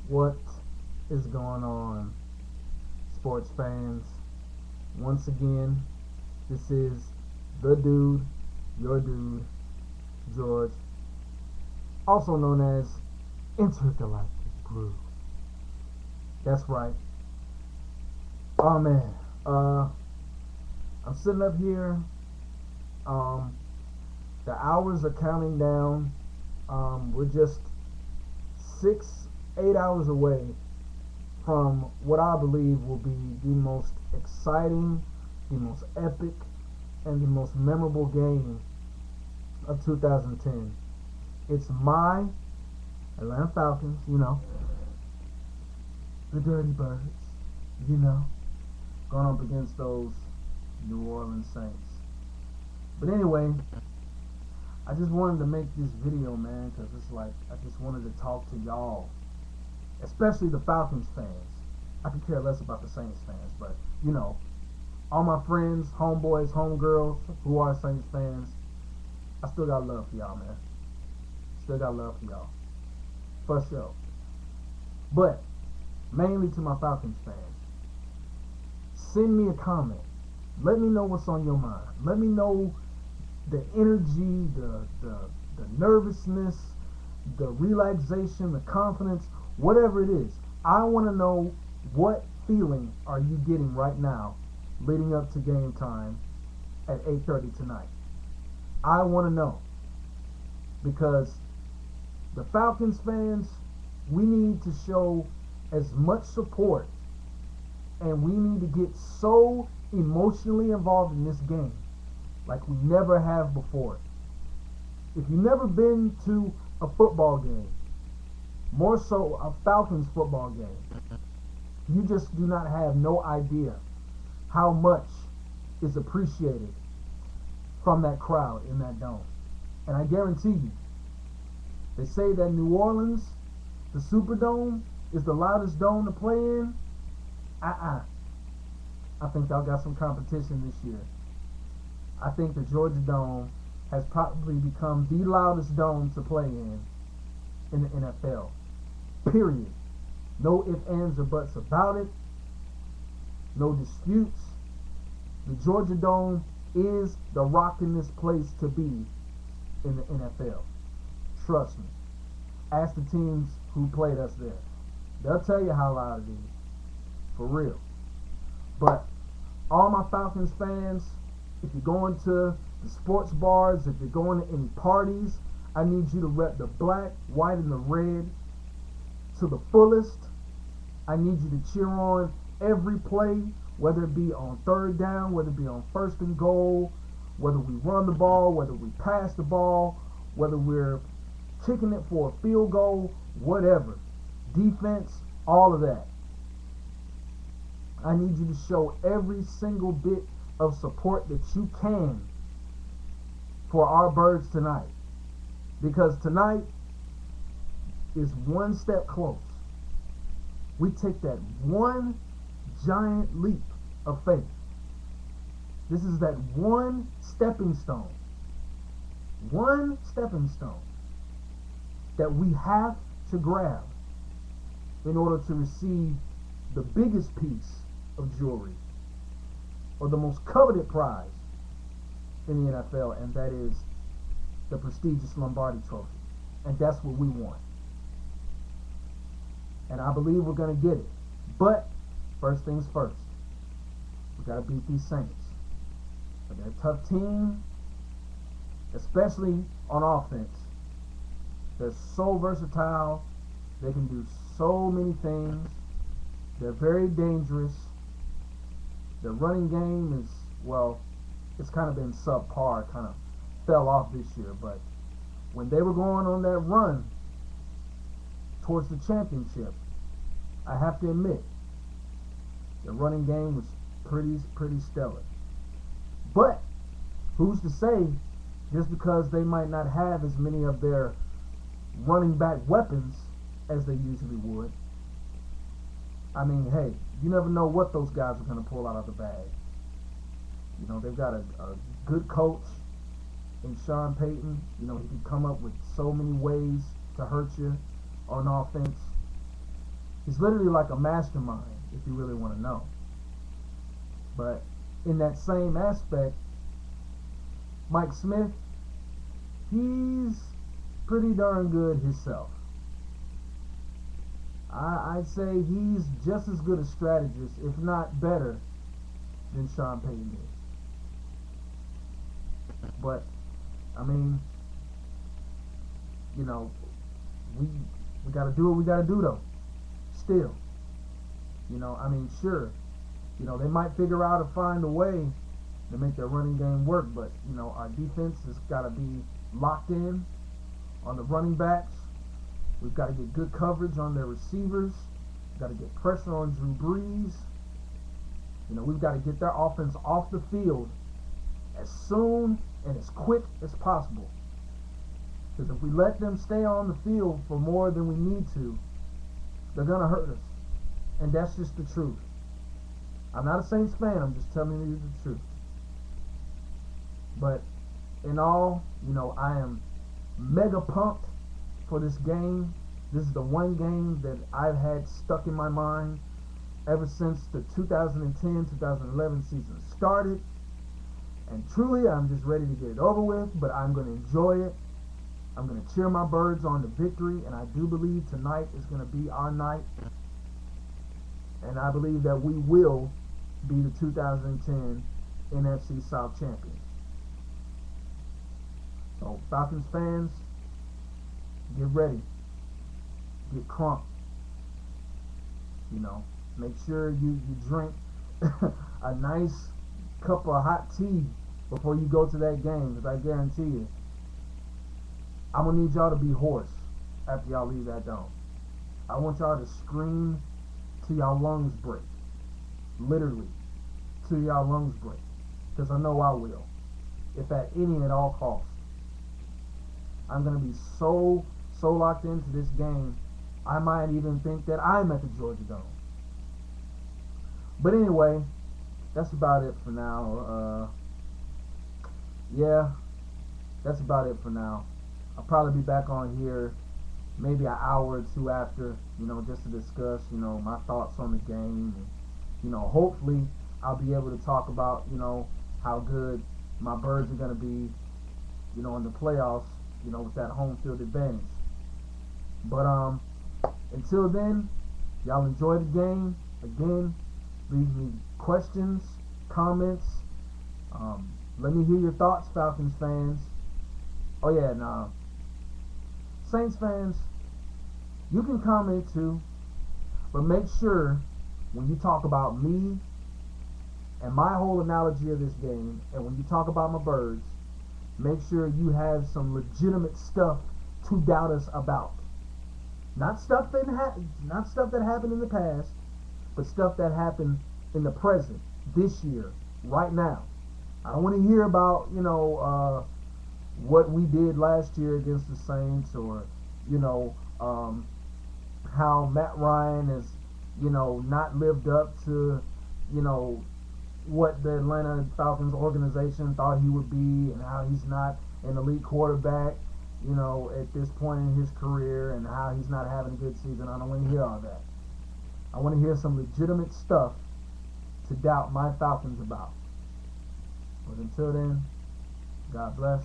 What is going on, sports fans? Once again, this is the dude, your dude, George, also known as Intergalactic Groove. That's right. Oh man, I'm sitting up here. Um, the hours are counting down. We're just 8 hours away from what I believe will be the most exciting, the most epic, and the most memorable game of 2010. It's my Atlanta Falcons, the Dirty Birds, going up against those New Orleans Saints. But anyway, I just wanted to make this video, man, because it's like I just wanted to talk to y'all, especially the Falcons fans. I could care less about the Saints fans, but all my friends, homeboys, homegirls who are Saints fans, I still got love for y'all, man. Still got love for y'all, for sure. But mainly to my Falcons fans, send me a comment. Let me know what's on your mind. Let me know the energy, the nervousness, the relaxation, the confidence, whatever it is. I want to know, what feeling are you getting right now leading up to game time at 8:30 tonight? I want to know, because the Falcons fans, we need to show as much support, and we need to get so emotionally involved in this game like we never have before. If you've never been to a football game, more so a Falcons football game, you just do not have no idea how much is appreciated from that crowd in that dome. And I guarantee you, they say that New Orleans, the Superdome, is the loudest dome to play in. I think y'all got some competition this year. I think the Georgia Dome has probably become the loudest dome to play in the NFL. Period. No ifs, ands, or buts about it. No disputes. The Georgia Dome is the rockinest place to be in the NFL. Trust me. Ask the teams who played us there. They'll tell you how loud it is. For real. But all my Falcons fans, if you're going to the sports bars, if you're going to any parties, I need you to rep the black, white, and the red to the fullest. I need you to cheer on every play, whether it be on third down, whether it be on first and goal, whether we run the ball, whether we pass the ball, whether we're kicking it for a field goal, whatever. Defense, all of that. I need you to show every single bit of support that you can for our birds tonight. Because tonight is one step close. We take that one giant leap of faith. This is that one stepping stone. One stepping stone that we have to grab in order to receive the biggest piece of jewelry, or the most coveted prize in the NFL, and that is the prestigious Lombardi Trophy. And that's what we want. And I believe we're going to get it. But first things first, we got to beat these Saints. But they're a tough team, especially on offense. They're so versatile. They can do so many things. They're very dangerous. The running game is, well, it's kind of been subpar, kind of fell off this year. But when they were going on that run towards the championship, I have to admit, the running game was pretty stellar. But who's to say, just because they might not have as many of their running back weapons as they usually would, I mean, hey, you never know what those guys are going to pull out of the bag. They've got a good coach in Sean Payton. He can come up with so many ways to hurt you on offense. He's literally like a mastermind, if you really want to know. But in that same aspect, Mike Smith, he's pretty darn good himself. I'd say he's just as good a strategist, if not better, than Sean Payton is. But, I mean, you know, we got to do what we got to do, though. Still. You know, I mean, sure. You know, they might figure out or find a way to make their running game work, but, you know, our defense has got to be locked in on the running backs. We've got to get good coverage on their receivers. We've got to get pressure on Drew Brees. You know, we've got to get their offense off the field as soon and as quick as possible. Because if we let them stay on the field for more than we need to, they're going to hurt us. And that's just the truth. I'm not a Saints fan. I'm just telling you the truth. But in all, you know, I am mega pumped for this game. This is the one game that I've had stuck in my mind ever since the 2010-2011 season started. And truly, I'm just ready to get it over with, but I'm going to enjoy it. I'm going to cheer my birds on to victory, and I do believe tonight is going to be our night. And I believe that we will be the 2010 NFC South champions. So, Falcons fans, get ready. Get crunk. You know, make sure you drink a nice cup of hot tea before you go to that game, because I guarantee you, I'm going to need y'all to be hoarse after y'all leave that dome. I want y'all to scream till y'all lungs break. Literally, till y'all lungs break. Because I know I will. If at any and all costs. I'm going to be so locked into this game, I might even think that I'm at the Georgia Dome. But anyway, that's about it for now. Yeah, that's about it for now. I'll probably be back on here maybe an hour or two after, you know, just to discuss, you know, my thoughts on the game. And, you know, hopefully I'll be able to talk about, you know, how good my birds are going to be, you know, in the playoffs, you know, with that home field advantage. But until then, y'all enjoy the game. Again, leave me questions, comments. Let me hear your thoughts, Falcons fans. Oh yeah, and Saints fans, you can comment too, but make sure when you talk about me and my whole analogy of this game, and when you talk about my birds, make sure you have some legitimate stuff to doubt us about. Not stuff that happened in the past, but stuff that happened in the present, this year, right now. I don't want to hear about, you know, what we did last year against the Saints, or, you know, how Matt Ryan has, you know, not lived up to, you know, what the Atlanta Falcons organization thought he would be, and how he's not an elite quarterback, you know, at this point in his career, and how he's not having a good season. I don't want to hear all that. I want to hear some legitimate stuff to doubt my Falcons about. But until then, God bless.